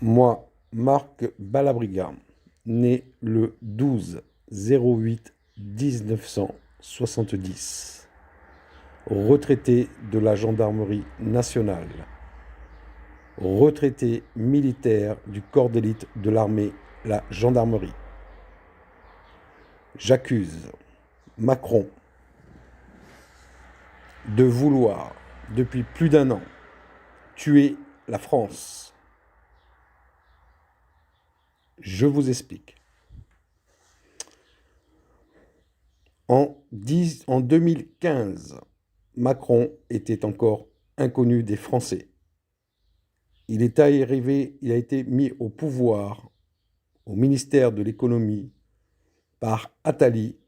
Moi, Marc Balabriga, né le 12/08/1970, retraité de la gendarmerie nationale, retraité militaire du corps d'élite de l'armée, la gendarmerie. J'accuse Macron de vouloir, depuis plus d'un an, tuer la France. Je vous explique. En 2015, Macron était encore inconnu des Français. Il a été mis au pouvoir, au ministère de l'économie, par Attali,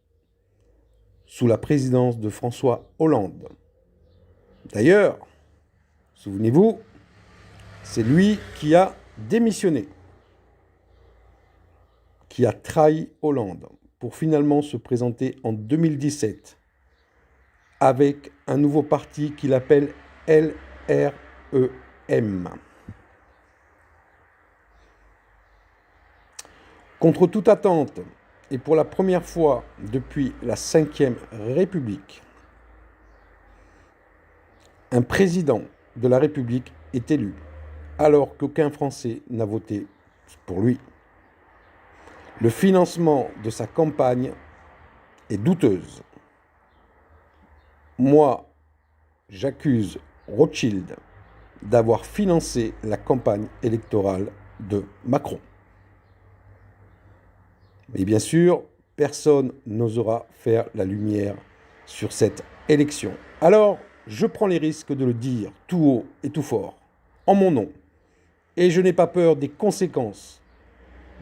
sous la présidence de François Hollande. D'ailleurs, souvenez-vous, c'est lui qui a démissionné, qui a trahi Hollande pour finalement se présenter en 2017 avec un nouveau parti qu'il appelle LREM. Contre toute attente, et pour la première fois depuis la Ve République, un président de la République est élu, alors qu'aucun Français n'a voté pour lui. Le financement de sa campagne est douteuse. Moi, j'accuse Rothschild d'avoir financé la campagne électorale de Macron. Mais bien sûr, personne n'osera faire la lumière sur cette élection. Alors, je prends les risques de le dire tout haut et tout fort, en mon nom. Et je n'ai pas peur des conséquences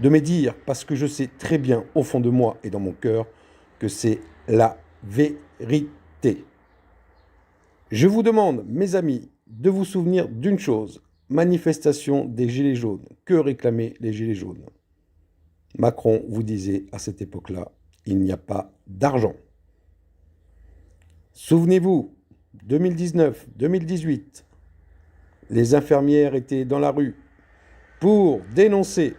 de me dire, parce que je sais très bien au fond de moi et dans mon cœur que c'est la vérité. Je vous demande, mes amis, de vous souvenir d'une chose, manifestation des Gilets jaunes. Que réclamaient les Gilets jaunes? Macron vous disait à cette époque-là, il n'y a pas d'argent. Souvenez-vous, 2019, 2018, les infirmières étaient dans la rue pour dénoncer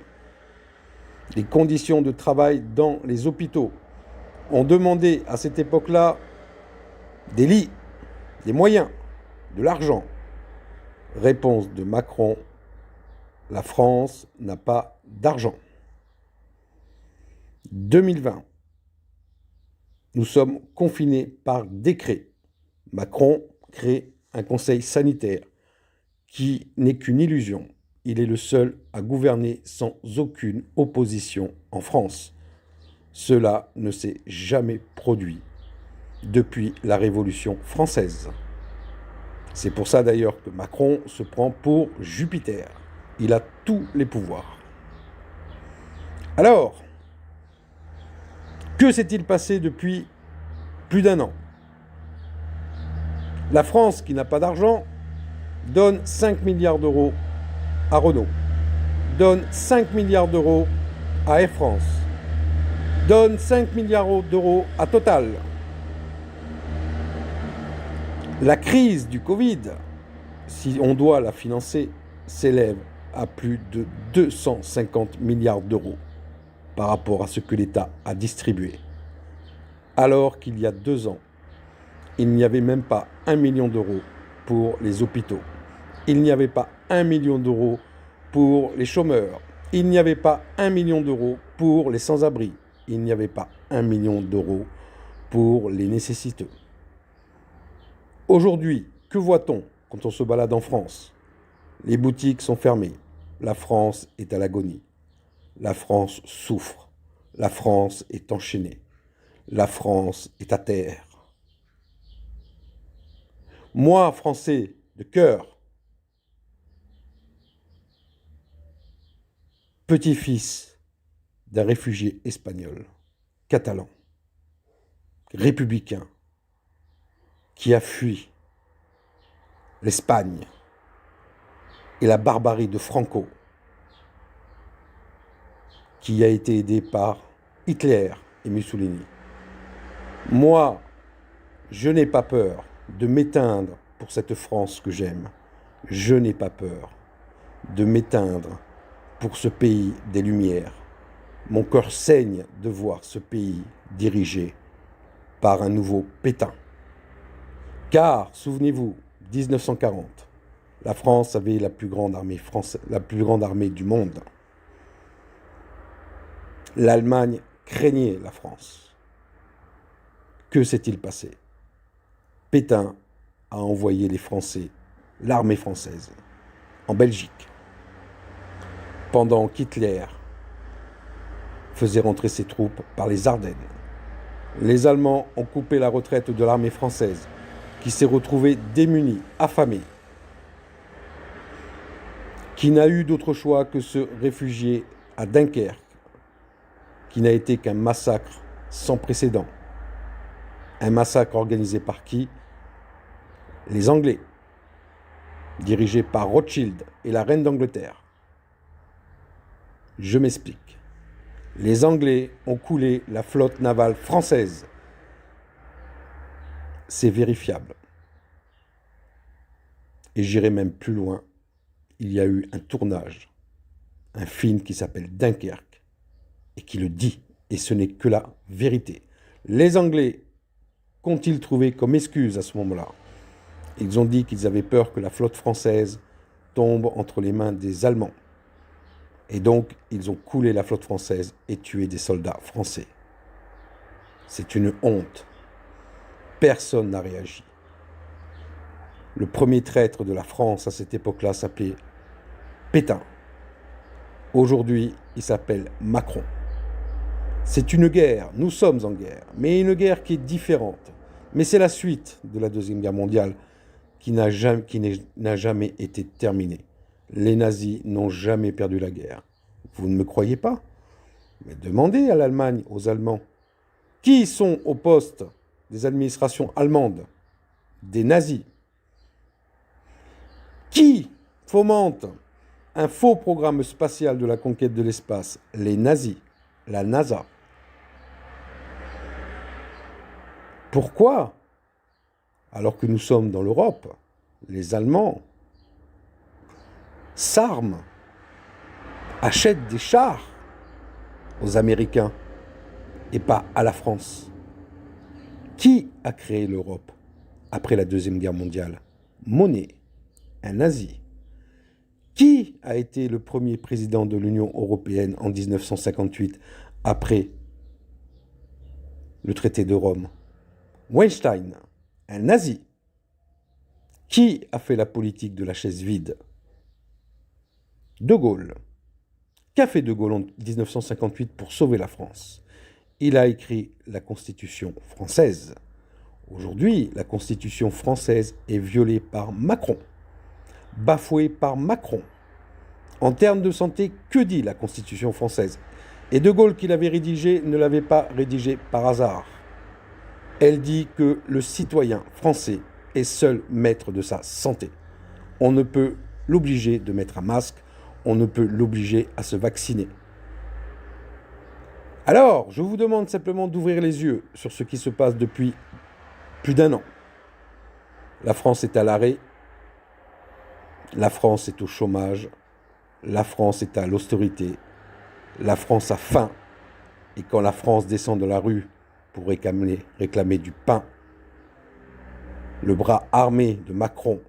les conditions de travail dans les hôpitaux. On demandait à cette époque-là des lits, des moyens, de l'argent. Réponse de Macron, la France n'a pas d'argent. 2020, nous sommes confinés par décret. Macron crée un conseil sanitaire qui n'est qu'une illusion. Il est le seul à gouverner sans aucune opposition en France. Cela ne s'est jamais produit depuis la Révolution française. C'est pour ça d'ailleurs que Macron se prend pour Jupiter. Il a tous les pouvoirs. Alors, que s'est-il passé depuis plus d'un an? La France, qui n'a pas d'argent, donne 5 milliards d'euros à Renault, donne 5 milliards d'euros à Air France, donne 5 milliards d'euros à Total. La crise du Covid, si on doit la financer, s'élève à plus de 250 milliards d'euros par rapport à ce que l'État a distribué. Alors qu'il y a 2 ans, il n'y avait même pas 1 million d'euros pour les hôpitaux. Il n'y avait pas 1 million d'euros pour les chômeurs. Il n'y avait pas 1 million d'euros pour les sans-abri. Il n'y avait pas 1 million d'euros pour les nécessiteux. Aujourd'hui, que voit-on quand on se balade en France? Les boutiques sont fermées. La France est à l'agonie. La France souffre. La France est enchaînée. La France est à terre. Moi, Français de cœur, petit-fils d'un réfugié espagnol, catalan, républicain, qui a fui l'Espagne et la barbarie de Franco, qui a été aidé par Hitler et Mussolini. Moi, je n'ai pas peur de m'éteindre pour cette France que j'aime. Je n'ai pas peur de m'éteindre pour ce pays des Lumières. Mon cœur saigne de voir ce pays dirigé par un nouveau Pétain. Car, souvenez-vous, 1940, la France avait la plus grande armée du monde. L'Allemagne craignait la France. Que s'est-il passé? Pétain a envoyé les Français, l'armée française, en Belgique, pendant qu'Hitler faisait rentrer ses troupes par les Ardennes. Les Allemands ont coupé la retraite de l'armée française, qui s'est retrouvée démunie, affamée, qui n'a eu d'autre choix que se réfugier à Dunkerque, qui n'a été qu'un massacre sans précédent. Un massacre organisé par qui? Les Anglais, dirigés par Rothschild et la reine d'Angleterre. Je m'explique. Les Anglais ont coulé la flotte navale française. C'est vérifiable. Et j'irai même plus loin. Il y a eu un tournage, un film qui s'appelle Dunkerque, et qui le dit, et ce n'est que la vérité. Les Anglais qu'ont-ils trouvé comme excuse à ce moment-là? Ils ont dit qu'ils avaient peur que la flotte française tombe entre les mains des Allemands. Et donc, ils ont coulé la flotte française et tué des soldats français. C'est une honte. Personne n'a réagi. Le premier traître de la France à cette époque-là s'appelait Pétain. Aujourd'hui, il s'appelle Macron. C'est une guerre, nous sommes en guerre, mais une guerre qui est différente. Mais c'est la suite de la Deuxième Guerre mondiale qui n'a jamais été terminée. Les nazis n'ont jamais perdu la guerre. Vous ne me croyez pas? Mais demandez à l'Allemagne, aux Allemands. Qui sont au poste des administrations allemandes? Des nazis. Qui fomente un faux programme spatial de la conquête de l'espace? Les nazis, la NASA. Pourquoi, alors que nous sommes dans l'Europe, les Allemands s'arment, achètent des chars aux Américains et pas à la France? Qui a créé l'Europe après la Deuxième Guerre mondiale? Monnet, un nazi. Qui a été le premier président de l'Union européenne en 1958 après le traité de Rome? Weinstein, un nazi. Qui a fait la politique de la chaise vide? De Gaulle. Qu'a fait De Gaulle en 1958 pour sauver la France? Il a écrit la Constitution française. Aujourd'hui, la Constitution française est violée par Macron, bafouée par Macron. En termes de santé, que dit la Constitution française? Et De Gaulle, qui l'avait rédigée, ne l'avait pas rédigée par hasard. Elle dit que le citoyen français est seul maître de sa santé. On ne peut l'obliger de mettre un masque, on ne peut l'obliger à se vacciner. Alors, je vous demande simplement d'ouvrir les yeux sur ce qui se passe depuis plus d'1 an. La France est à l'arrêt, la France est au chômage, la France est à l'austérité, la France a faim, et quand la France descend de la rue pour réclamer du pain, le bras armé de Macron,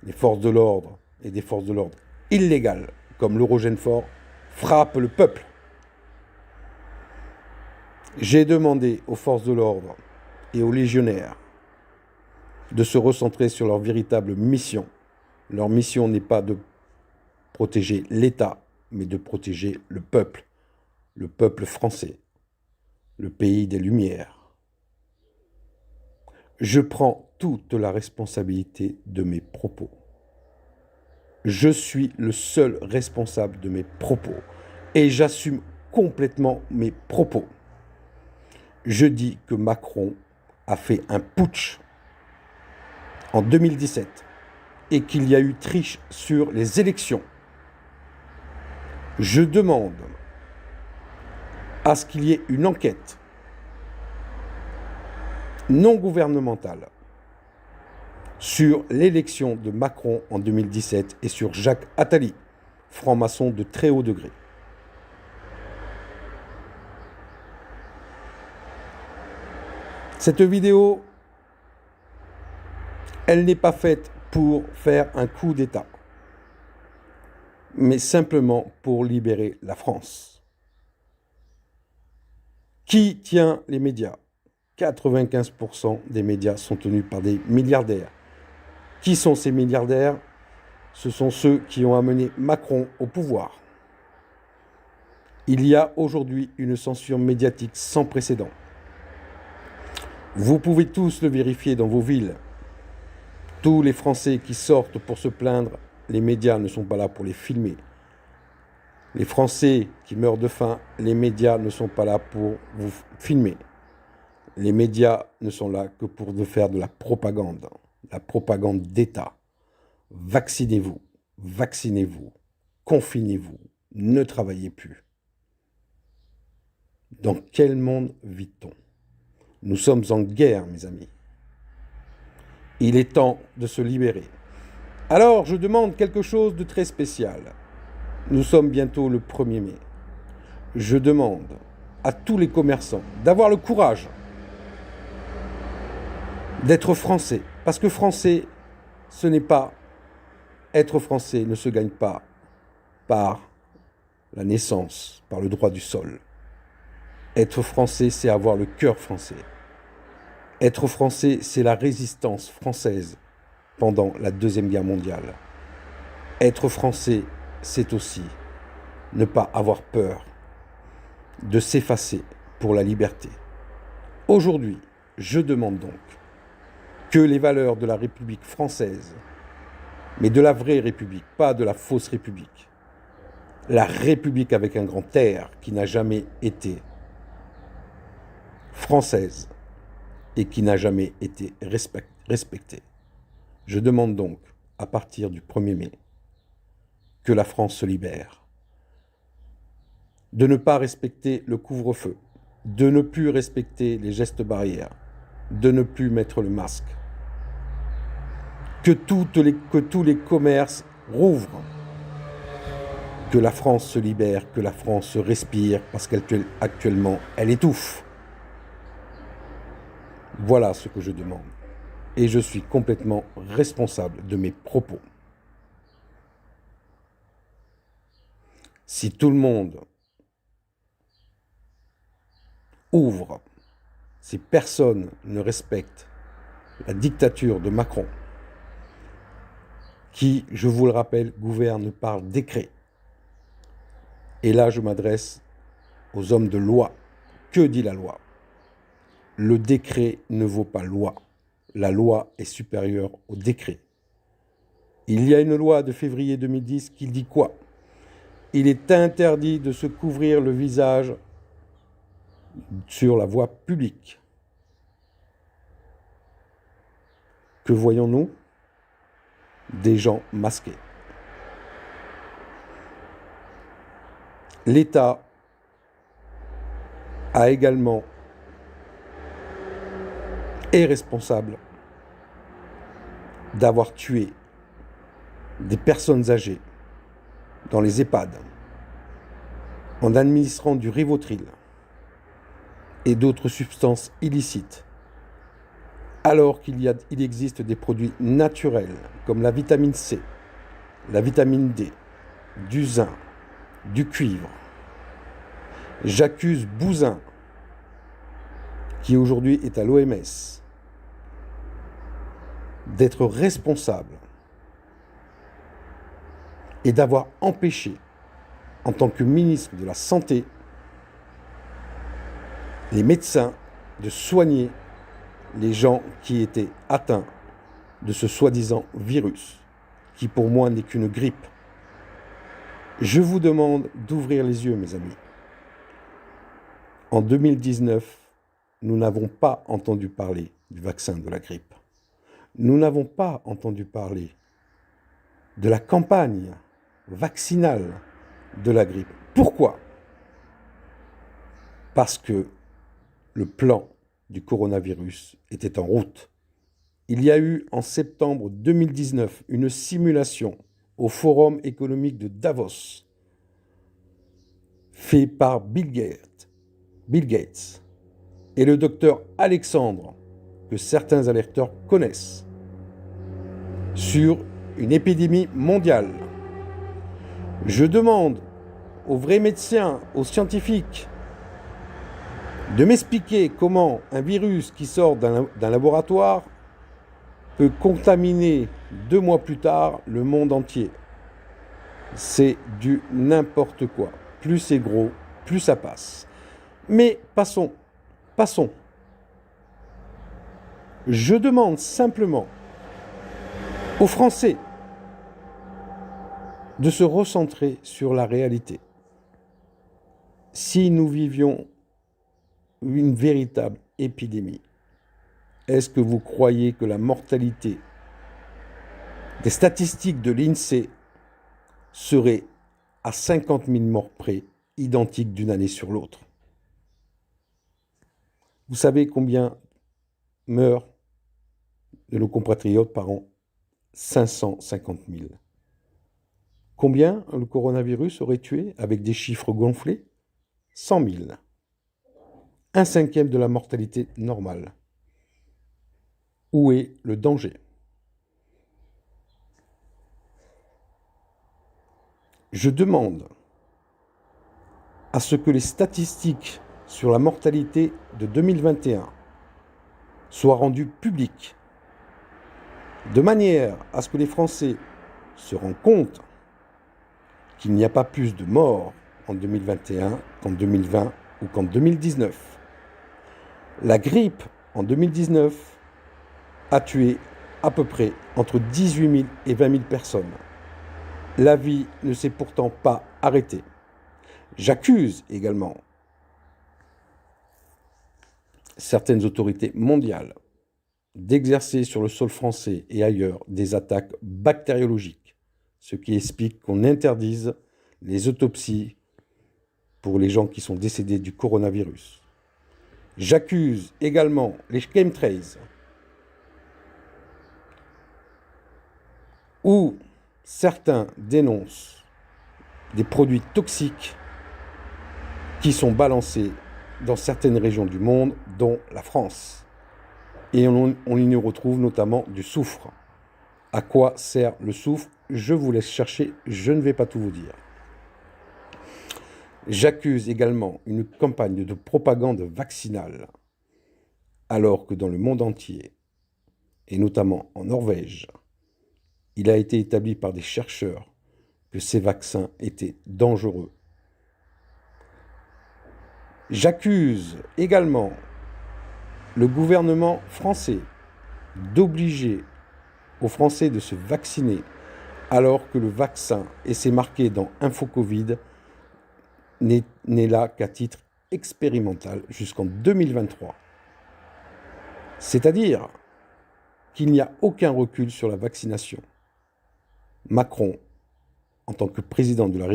les forces de l'ordre et des forces de l'ordre illégales, comme l'Eurogène-Fort, frappent le peuple. J'ai demandé aux forces de l'ordre et aux légionnaires de se recentrer sur leur véritable mission. Leur mission n'est pas de protéger l'État, mais de protéger le peuple français, le pays des Lumières. Je prends toute la responsabilité de mes propos. Je suis le seul responsable de mes propos et j'assume complètement mes propos. Je dis que Macron a fait un putsch en 2017 et qu'il y a eu triche sur les élections. Je demande à ce qu'il y ait une enquête non gouvernementale sur l'élection de Macron en 2017 et sur Jacques Attali, franc-maçon de très haut degré. Cette vidéo, elle n'est pas faite pour faire un coup d'État, mais simplement pour libérer la France. Qui tient les médias ? 95% des médias sont tenus par des milliardaires. Qui sont ces milliardaires ? Ce sont ceux qui ont amené Macron au pouvoir. Il y a aujourd'hui une censure médiatique sans précédent. Vous pouvez tous le vérifier dans vos villes. Tous les Français qui sortent pour se plaindre, les médias ne sont pas là pour les filmer. Les Français qui meurent de faim, les médias ne sont pas là pour vous filmer. Les médias ne sont là que pour faire de la propagande d'État. Vaccinez-vous, vaccinez-vous, confinez-vous, ne travaillez plus. Dans quel monde vit-on ? Nous sommes en guerre, mes amis. Il est temps de se libérer. Alors, je demande quelque chose de très spécial. Nous sommes bientôt le 1er mai. Je demande à tous les commerçants d'avoir le courage d'être français. Parce que français, ce n'est pas... Être français ne se gagne pas par la naissance, par le droit du sol. Être français, c'est avoir le cœur français. Être français, c'est la résistance française pendant la Deuxième Guerre mondiale. Être français, c'est aussi ne pas avoir peur de s'effacer pour la liberté. Aujourd'hui, je demande donc que les valeurs de la République française, mais de la vraie République, pas de la fausse République, la République avec un grand R qui n'a jamais été française et qui n'a jamais été respectée. Je demande donc, à partir du 1er mai, que la France se libère, de ne pas respecter le couvre-feu, de ne plus respecter les gestes barrières, de ne plus mettre le masque, que tous les commerces rouvrent, que la France se libère, que la France se respire, parce qu'actuellement, elle étouffe. Voilà ce que je demande. Et je suis complètement responsable de mes propos. Si tout le monde ouvre, si personne ne respecte la dictature de Macron, qui, je vous le rappelle, gouverne par décret. Et là, je m'adresse aux hommes de loi. Que dit la loi ? Le décret ne vaut pas loi. La loi est supérieure au décret. Il y a une loi de février 2010 qui dit quoi ? Il est interdit de se couvrir le visage sur la voie publique. Que voyons-nous ? Des gens masqués. L'État a également est responsable d'avoir tué des personnes âgées dans les EHPAD en administrant du Rivotril et d'autres substances illicites, alors qu'il existe des produits naturels comme la vitamine C, la vitamine D, du zinc, du cuivre. J'accuse Buzyn, qui aujourd'hui est à l'OMS, d'être responsable et d'avoir empêché, en tant que ministre de la Santé, les médecins de soigner les gens qui étaient atteints de ce soi-disant virus, qui pour moi n'est qu'une grippe. Je vous demande d'ouvrir les yeux, mes amis. En 2019, nous n'avons pas entendu parler du vaccin de la grippe. Nous n'avons pas entendu parler de la campagne vaccinale de la grippe. Pourquoi ? Parce que le plan du coronavirus était en route. Il y a eu en septembre 2019 une simulation au Forum économique de Davos, fait par Bill Gates et le docteur Alexandre, que certains alerteurs connaissent, sur une épidémie mondiale. Je demande aux vrais médecins, aux scientifiques, de m'expliquer comment un virus qui sort d'un laboratoire peut contaminer 2 mois plus tard le monde entier. C'est du n'importe quoi. Plus c'est gros, plus ça passe. Mais passons. Je demande simplement aux Français de se recentrer sur la réalité. Si nous vivions une véritable épidémie, est-ce que vous croyez que la mortalité des statistiques de l'INSEE serait à 50 000 morts près, identique d'une année sur l'autre? Vous savez combien meurent de nos compatriotes par an? 550 000. Combien le coronavirus aurait tué avec des chiffres gonflés? 100 000. 1/5 de la mortalité normale. Où est le danger? Je demande à ce que les statistiques sur la mortalité de 2021 soient rendues publiques, de manière à ce que les Français se rendent compte qu'il n'y a pas plus de morts en 2021 qu'en 2020 ou qu'en 2019. La grippe en 2019 a tué à peu près entre 18 000 et 20 000 personnes. La vie ne s'est pourtant pas arrêtée. J'accuse également certaines autorités mondiales d'exercer sur le sol français et ailleurs des attaques bactériologiques, ce qui explique qu'on interdise les autopsies pour les gens qui sont décédés du coronavirus. J'accuse également les chemtrails, où certains dénoncent des produits toxiques qui sont balancés dans certaines régions du monde, dont la France. Et on y retrouve notamment du soufre. À quoi sert le soufre? Je vous laisse chercher, je ne vais pas tout vous dire. J'accuse également une campagne de propagande vaccinale, alors que dans le monde entier, et notamment en Norvège, il a été établi par des chercheurs que ces vaccins étaient dangereux. J'accuse également le gouvernement français d'obliger aux Français de se vacciner alors que le vaccin, et c'est marqué dans Info Covid, n'est là qu'à titre expérimental jusqu'en 2023. C'est-à-dire qu'il n'y a aucun recul sur la vaccination. Macron, en tant que président de la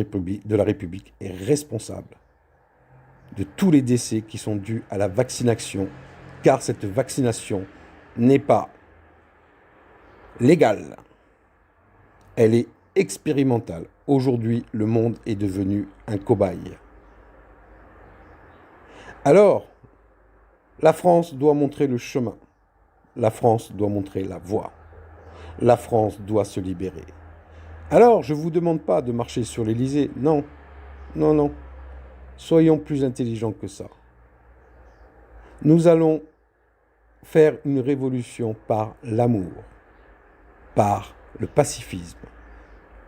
République, est responsable de tous les décès qui sont dus à la vaccination, car cette vaccination n'est pas légale. Elle est expérimentale. Aujourd'hui, le monde est devenu un cobaye. Alors, la France doit montrer le chemin. La France doit montrer la voie. La France doit se libérer. Alors, je ne vous demande pas de marcher sur l'Élysée. Non, non, non. Soyons plus intelligents que ça. Nous allons faire une révolution par l'amour, par le pacifisme,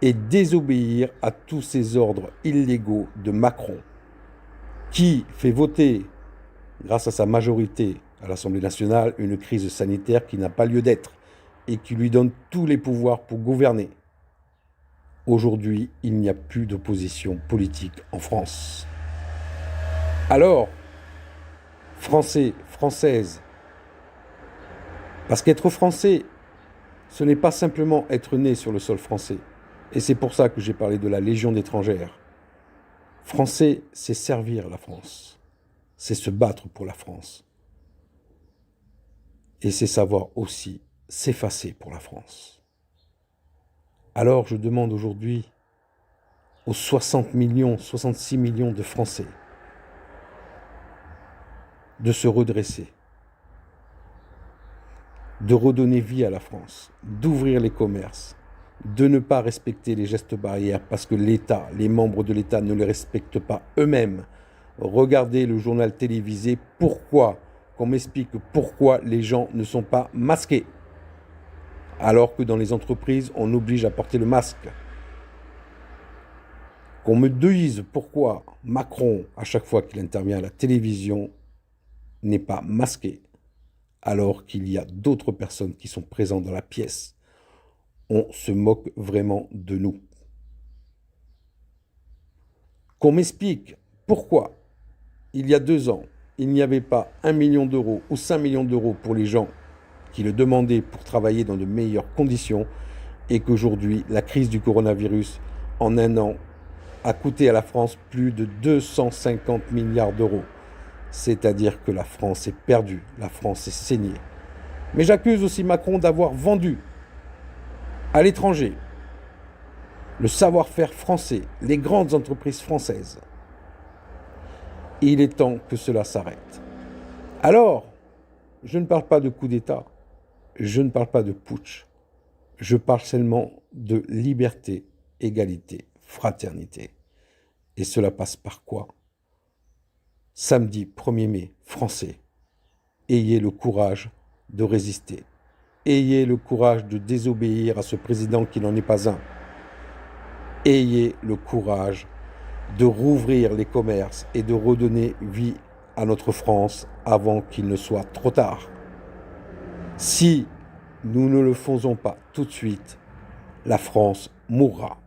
et désobéir à tous ces ordres illégaux de Macron, qui fait voter, grâce à sa majorité à l'Assemblée nationale, une crise sanitaire qui n'a pas lieu d'être et qui lui donne tous les pouvoirs pour gouverner. Aujourd'hui, il n'y a plus d'opposition politique en France. Alors, Français, Françaises, parce qu'être français, ce n'est pas simplement être né sur le sol français. Et c'est pour ça que j'ai parlé de la Légion d'étrangères. Français, c'est servir la France. C'est se battre pour la France. Et c'est savoir aussi s'effacer pour la France. Alors je demande aujourd'hui aux 60 millions, 66 millions de Français de se redresser, de redonner vie à la France, d'ouvrir les commerces, de ne pas respecter les gestes barrières parce que l'État, les membres de l'État ne les respectent pas eux-mêmes. Regardez le journal télévisé, qu'on m'explique pourquoi les gens ne sont pas masqués. Alors que dans les entreprises, on oblige à porter le masque. Qu'on me dise pourquoi Macron, à chaque fois qu'il intervient à la télévision, n'est pas masqué, alors qu'il y a d'autres personnes qui sont présentes dans la pièce. On se moque vraiment de nous. Qu'on m'explique pourquoi, il y a 2 ans, il n'y avait pas 1 million d'euros ou 5 millions d'euros pour les gens qui le demandaient pour travailler dans de meilleures conditions et qu'aujourd'hui, la crise du coronavirus, en 1 an, a coûté à la France plus de 250 milliards d'euros. C'est-à-dire que la France est perdue, la France est saignée. Mais j'accuse aussi Macron d'avoir vendu à l'étranger le savoir-faire français, les grandes entreprises françaises. Et il est temps que cela s'arrête. Alors, je ne parle pas de coup d'État, je ne parle pas de putsch, je parle seulement de liberté, égalité, fraternité. Et cela passe par quoi? Samedi 1er mai, Français, ayez le courage de résister. Ayez le courage de désobéir à ce président qui n'en est pas un. Ayez le courage de rouvrir les commerces et de redonner vie à notre France avant qu'il ne soit trop tard. Si nous ne le faisons pas tout de suite, la France mourra.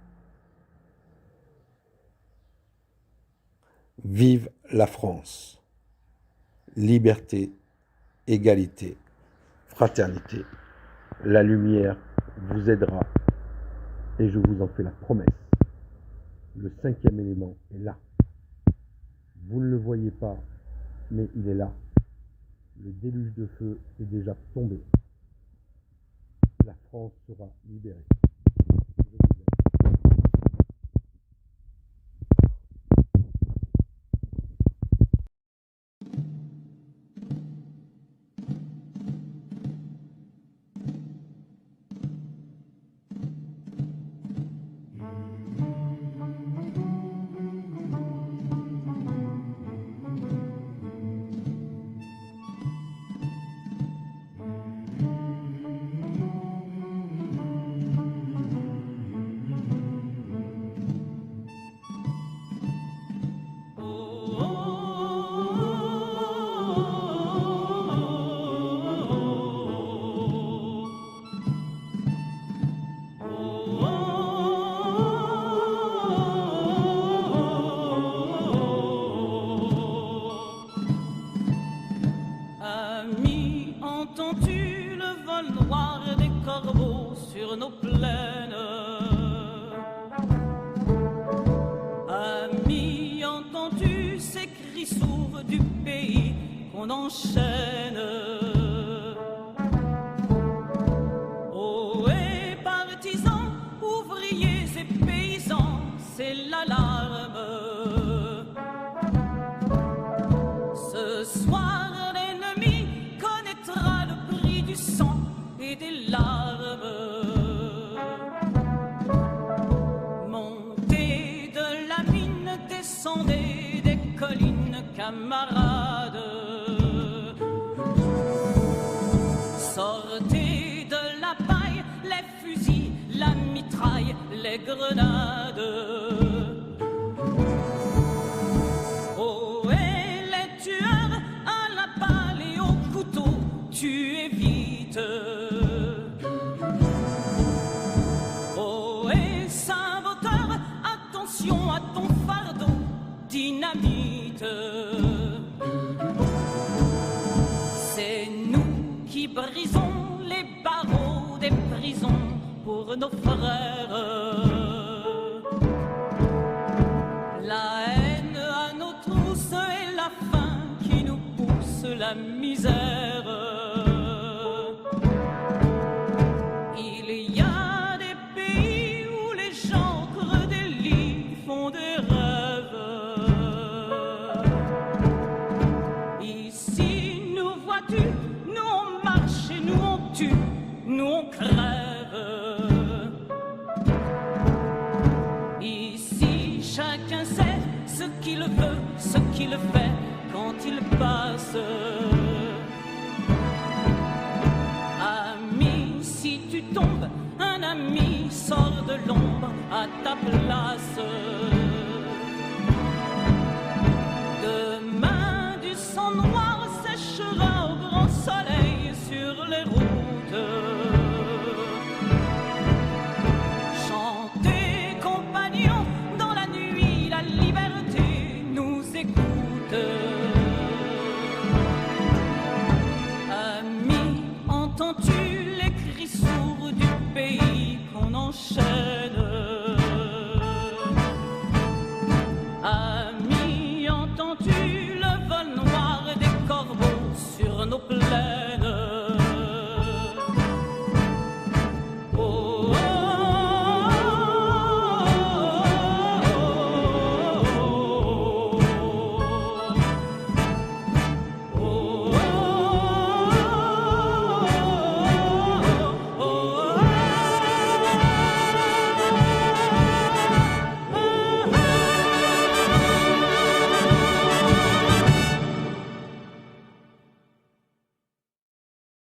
Vive la France. Liberté, égalité, fraternité. La lumière vous aidera et je vous en fais la promesse. Le 5e élément est là. Vous ne le voyez pas, mais il est là. Le déluge de feu est déjà tombé. La France sera libérée. Entends-tu le vol noir des corbeaux sur nos plaines? Ami, entends-tu ces cris sourds du pays qu'on enchaîne? Oh, et partisans, ouvriers et paysans, c'est l'alarme. Ce soir, des larmes. Montez de la mine, descendez des collines, camarades. Sortez de la paille, les fusils, la mitraille, les grenades. Oh, et les tueurs à la balle et au couteau, tuez vite. À ton fardeau, dynamite. C'est nous qui brisons les barreaux des prisons pour nos frères. La haine à nos trousses et la faim qui nous pousse la misère. Il y a des pays qu'il fait quand il passe. Ami, si tu tombes, un ami sort de l'ombre à ta place.